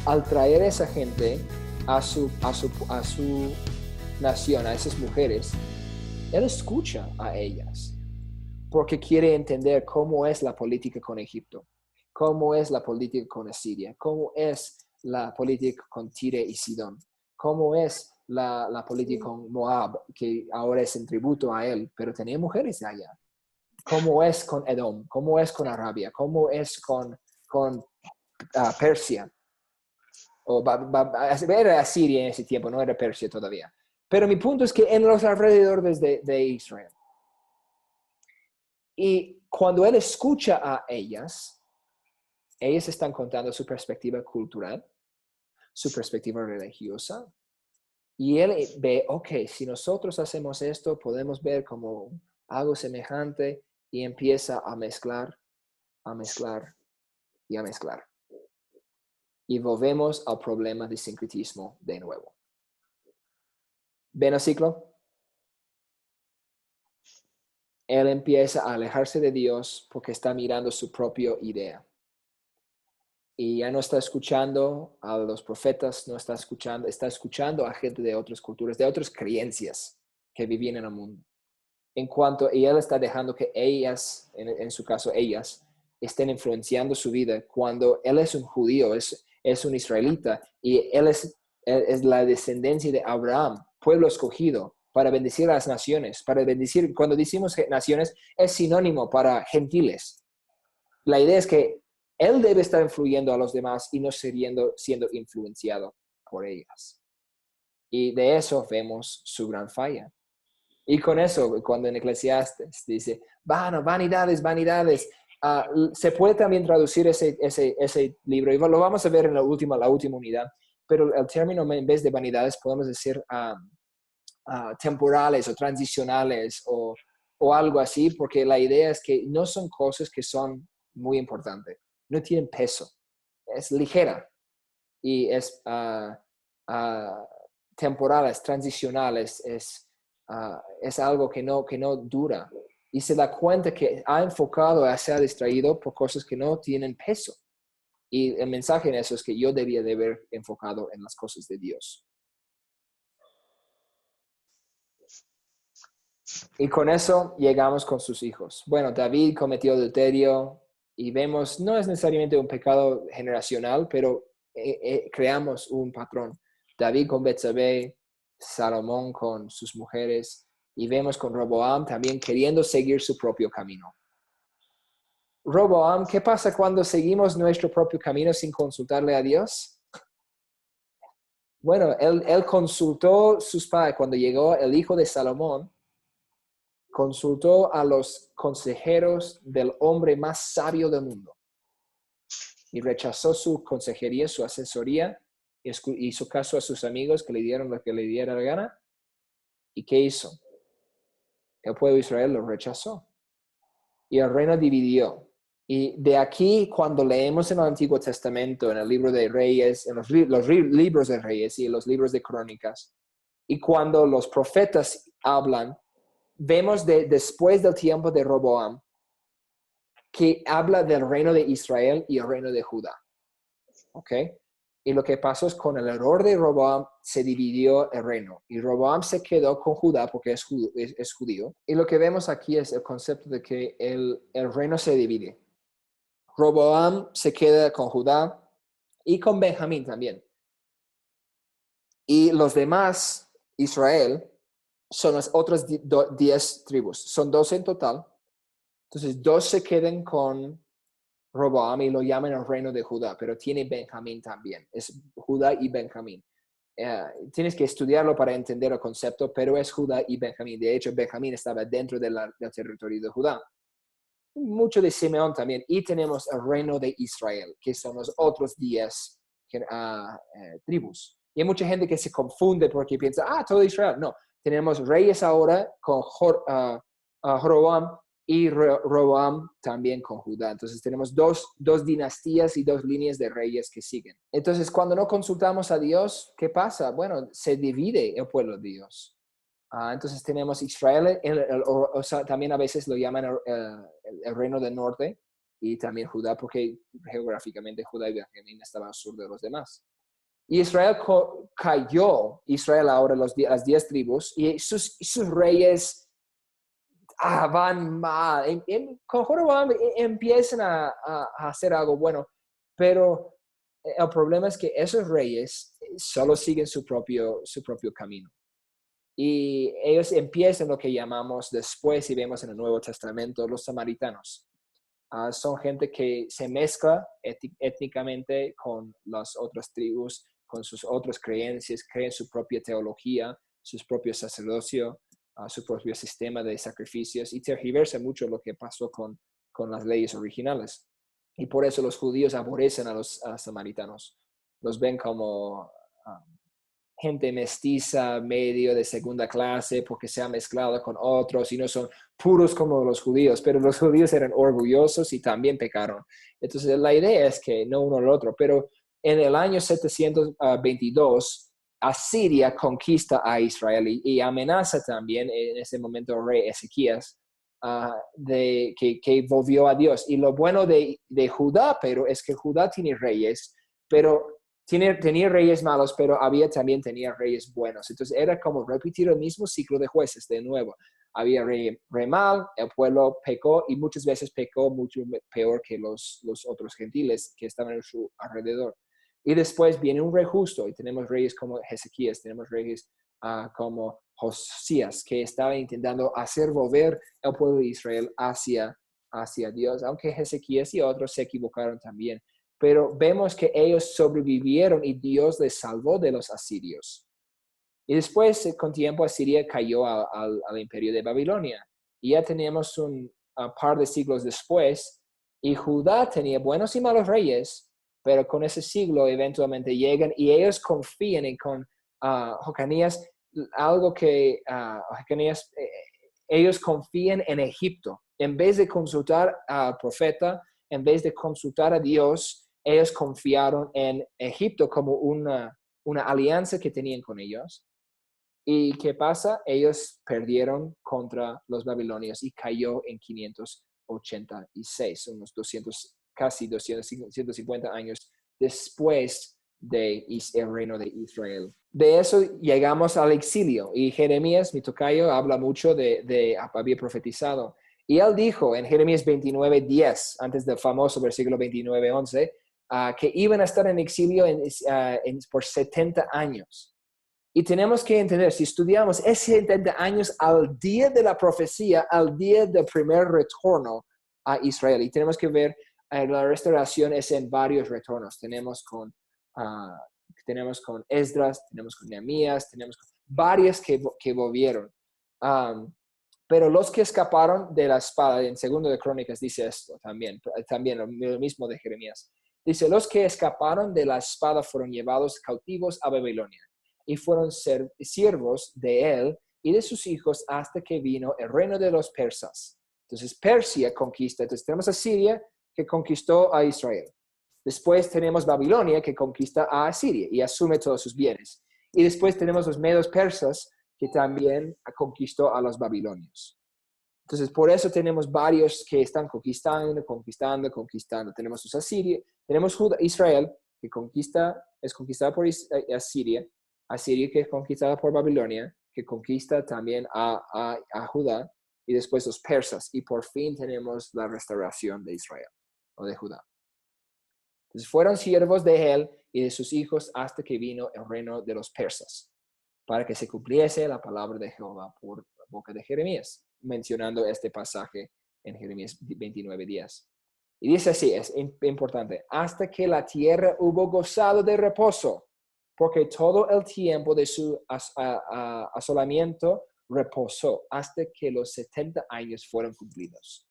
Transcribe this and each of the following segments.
al traer a esa gente a su nación, a esas mujeres, él escucha a ellas porque quiere entender cómo es la política con Egipto, cómo es la política con Asiria, cómo es la política con Tire y Sidón, cómo es la política con Moab, que ahora es en tributo a él, pero tenía mujeres de allá. Cómo es con Edom, cómo es con Arabia, cómo es con Persia. Era Asiria en ese tiempo, no era Persia todavía. Pero mi punto es que en los alrededores de Israel. Y cuando él escucha a ellas están contando su perspectiva cultural, su perspectiva religiosa, y él ve, ok, si nosotros hacemos esto, podemos ver como algo semejante, y empieza a mezclar, a mezclar y a mezclar. Y volvemos al problema de sincretismo de nuevo. ¿Ven el ciclo? Él empieza a alejarse de Dios porque está mirando su propia idea. Y ya no está escuchando a los profetas, no está escuchando a gente de otras culturas, de otras creencias que vivían en el mundo. Y él está dejando que ellas, en su caso ellas, estén influenciando su vida cuando él es un judío, es un israelita, y él es la descendencia de Abraham, pueblo escogido para bendecir a las naciones, para bendecir, cuando decimos naciones, es sinónimo para gentiles. La idea es que él debe estar influyendo a los demás y no siendo influenciado por ellas. Y de eso vemos su gran falla. Y con eso, cuando en Eclesiastes dice, vanidades, vanidades, se puede también traducir ese libro, y lo vamos a ver en la última unidad, pero el término en vez de vanidades podemos decir temporales o transicionales o algo así, porque la idea es que no son cosas que son muy importantes, no tienen peso, es ligera y es temporal, es transicional, es algo que no dura. Y se da cuenta que ha enfocado, se ha distraído por cosas que no tienen peso. Y el mensaje en eso es que yo debía de haber enfocado en las cosas de Dios. Y con eso llegamos con sus hijos. Bueno, David cometió adulterio y vemos, no es necesariamente un pecado generacional, pero creamos un patrón. David con Betsabé, Salomón con sus mujeres, y vemos con Roboam también queriendo seguir su propio camino. Roboam, ¿qué pasa cuando seguimos nuestro propio camino sin consultarle a Dios? Bueno, él consultó sus padres. Cuando llegó el hijo de Salomón, consultó a los consejeros del hombre más sabio del mundo y rechazó su consejería, su asesoría, y hizo caso a sus amigos que le dieron lo que le diera la gana. ¿Y qué hizo? El pueblo de Israel lo rechazó y el reino dividió. Y de aquí, cuando leemos en el Antiguo Testamento, en el libro de Reyes, en los libros de Reyes y en los libros de Crónicas, y cuando los profetas hablan, vemos después del tiempo de Roboam, que habla del reino de Israel y el reino de Judá. ¿Ok? Y lo que pasó es con el error de Roboam se dividió el reino. Y Roboam se quedó con Judá porque es judío. Y lo que vemos aquí es el concepto de que el reino se divide. Roboam se queda con Judá y con Benjamín también. Y los demás, Israel, son las otras 10 tribus. Son 12 en total. Entonces, 2 se quedan con Roboam y lo llaman el reino de Judá, pero tiene Benjamín también. Es Judá y Benjamín. Tienes que estudiarlo para entender el concepto, pero es Judá y Benjamín. De hecho, Benjamín estaba dentro del territorio de Judá. Mucho de Simeón también. Y tenemos el reino de Israel, que son los otros 10 tribus. Y hay mucha gente que se confunde porque piensa, todo Israel. No, tenemos reyes ahora con Jeroboam y Roboam también con Judá. Entonces tenemos dos dinastías y 2 líneas de reyes que siguen. Entonces cuando no consultamos a Dios, ¿qué pasa? Bueno, se divide el pueblo de Dios. Entonces tenemos Israel, o sea, también a veces lo llaman el reino del norte, y también Judá, porque geográficamente Judá y Benjamín estaban al sur de los demás. Y Israel cayó, Israel ahora las 10 tribus, y sus reyes van mal. Con Jeroboam empiezan a hacer algo bueno, pero el problema es que esos reyes solo siguen su propio camino. Y ellos empiezan lo que llamamos después, y vemos en el Nuevo Testamento, los samaritanos. Son gente que se mezcla étnicamente con las otras tribus, con sus otras creencias, creen su propia teología, sus propios sacerdocios, su propio sistema de sacrificios, y tergiversa mucho lo que pasó con las leyes originales. Y por eso los judíos aborrecen a los samaritanos. Los ven como gente mestiza, medio de segunda clase, porque se ha mezclado con otros y no son puros como los judíos, pero los judíos eran orgullosos y también pecaron. Entonces la idea es que no uno al otro, pero en el año 722, Asiria conquista a Israel y amenaza también en ese momento al rey Ezequías, que volvió a Dios. Y lo bueno de Judá, pero es que Judá tiene reyes, pero tenía reyes malos, pero también tenía reyes buenos. Entonces era como repetir el mismo ciclo de jueces de nuevo. Había rey mal, el pueblo pecó, y muchas veces pecó mucho peor que los otros gentiles que estaban a su alrededor. Y después viene un rey justo, y tenemos reyes como Ezequías, tenemos reyes como Josías, que estaba intentando hacer volver el pueblo de Israel hacia Dios, aunque Ezequías y otros se equivocaron también. Pero vemos que ellos sobrevivieron y Dios les salvó de los asirios. Y después, con tiempo, Asiria cayó al imperio de Babilonia. Y ya teníamos un par de siglos después, y Judá tenía buenos y malos reyes, pero con ese siglo eventualmente llegan y ellos confían en con Jocanías, algo que Jocanías, ellos confían en Egipto. En vez de consultar al profeta, en vez de consultar a Dios, ellos confiaron en Egipto como una alianza que tenían con ellos. ¿Y qué pasa? Ellos perdieron contra los babilonios y cayó en 586, unos 200, casi 200, 150 años después del reino de Israel. De eso llegamos al exilio, y Jeremías, mi tocayo, habla mucho había profetizado. Y él dijo en Jeremías 29:10, antes del famoso versículo 29:11, que iban a estar en exilio por 70 años. Y tenemos que entender, si estudiamos, es 70 años al día de la profecía, al día del primer retorno a Israel. Y tenemos que ver, la restauración es en varios retornos. Tenemos con Esdras, tenemos con Nehemías, tenemos con varias que volvieron. Pero los que escaparon de la espada, en Segundo de Crónicas dice esto también lo mismo de Jeremías. Dice, los que escaparon de la espada fueron llevados cautivos a Babilonia y fueron siervos de él y de sus hijos hasta que vino el reino de los persas. Entonces Persia conquista. Entonces tenemos a Siria, que conquistó a Israel. Después tenemos Babilonia, que conquista a Asiria y asume todos sus bienes. Y después tenemos los medos persas, que también conquistó a los babilonios. Entonces, por eso tenemos varios que están conquistando. Tenemos los Asiria, tenemos Israel, que es conquistada por Asiria que es conquistada por Babilonia, que conquista también a Judá, y después los persas, y por fin tenemos la restauración de Israel o de Judá. Entonces fueron siervos de él y de sus hijos hasta que vino el reino de los persas, para que se cumpliese la palabra de Jehová por boca de Jeremías, mencionando este pasaje en Jeremías 29:10. Y dice así, es importante, hasta que la tierra hubo gozado de reposo, porque todo el tiempo de su asolamiento reposó hasta que los 70 años fueron cumplidos.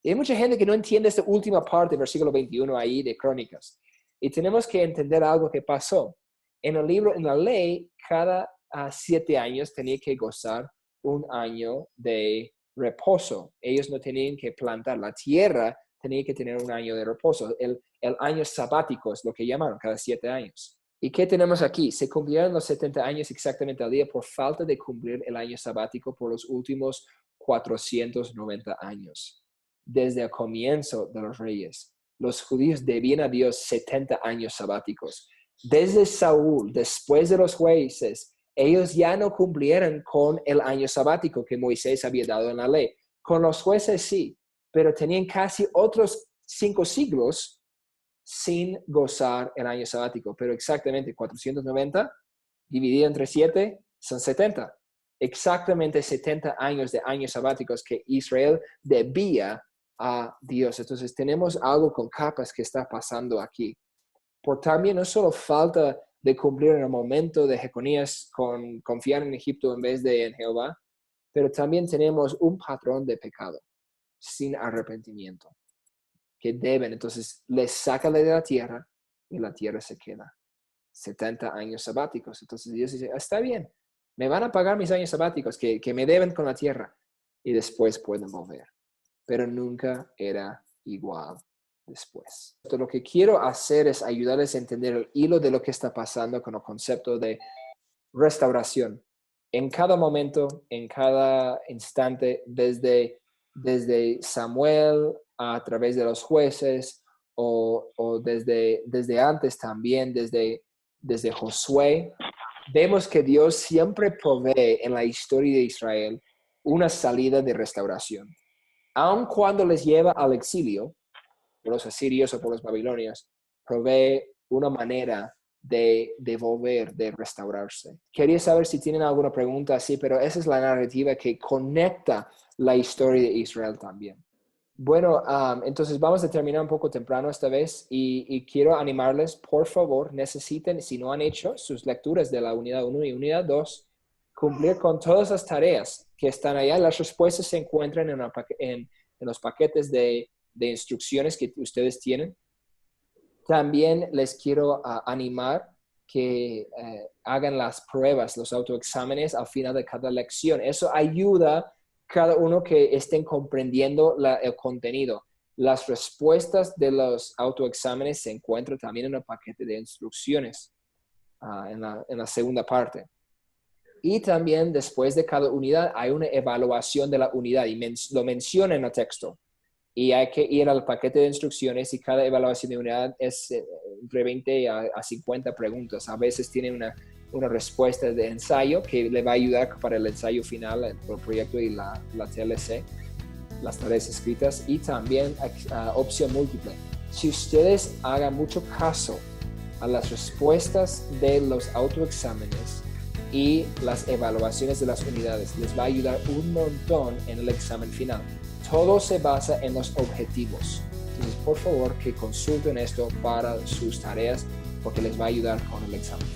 Y hay mucha gente que no entiende esta última parte, versículo 21 ahí de Crónicas. Y tenemos que entender algo que pasó. En la ley, cada 7 años tenía que gozar un año de reposo. Ellos no tenían que plantar. La tierra tenía que tener un año de reposo. El año sabático es lo que llamaron, cada 7 años. ¿Y qué tenemos aquí? Se cumplieron los 70 años exactamente al día por falta de cumplir el año sabático por los últimos 490 años. Desde el comienzo de los reyes, los judíos debían a Dios 70 años sabáticos. desde Saúl, después de los jueces, ellos ya no cumplieron con el año sabático que Moisés había dado en la ley. Con los jueces sí, pero tenían casi otros 5 siglos sin gozar el año sabático. Pero exactamente 490 dividido entre 7 son 70. Exactamente 70 años de años sabáticos que Israel debía a Dios. Entonces tenemos algo con capas que está pasando aquí. Por también no solo falta de cumplir en el momento de Jeconías con confiar en Egipto en vez de en Jehová, pero también tenemos un patrón de pecado sin arrepentimiento que deben, entonces les saca de la tierra y la tierra se queda. 70 años sabáticos. Entonces Dios dice, está bien, me van a pagar mis años sabáticos que me deben con la tierra y después pueden volver. Pero nunca era igual después. Entonces, lo que quiero hacer es ayudarles a entender el hilo de lo que está pasando con el concepto de restauración. En cada momento, en cada instante, desde Samuel a través de los jueces o desde antes también, desde Josué, vemos que Dios siempre provee en la historia de Israel una salida de restauración. Aun cuando les lleva al exilio, por los asirios o por los babilonios, provee una manera de volver, de restaurarse. Quería saber si tienen alguna pregunta así, pero esa es la narrativa que conecta la historia de Israel también. Bueno, entonces vamos a terminar un poco temprano esta vez y quiero animarles, por favor, necesiten, si no han hecho sus lecturas de la unidad 1 y unidad 2, cumplir con todas las tareas que están allá. Las respuestas se encuentran en los paquetes de instrucciones que ustedes tienen. También les quiero animar que hagan las pruebas, los autoexámenes al final de cada lección. Eso ayuda a cada uno que estén comprendiendo el contenido. Las respuestas de los autoexámenes se encuentran también en el paquete de instrucciones, en la segunda parte. Y también después de cada unidad hay una evaluación de la unidad y lo menciona en el texto. Y hay que ir al paquete de instrucciones y cada evaluación de unidad es entre 20 a 50 preguntas. A veces tiene una respuesta de ensayo que le va a ayudar para el ensayo final, el proyecto y la TLC, las tareas escritas, y también opción múltiple. Si ustedes hagan mucho caso a las respuestas de los autoexámenes y las evaluaciones de las unidades, les va a ayudar un montón en el examen final. Todo se basa en los objetivos. Entonces, por favor, que consulten esto para sus tareas porque les va a ayudar con el examen.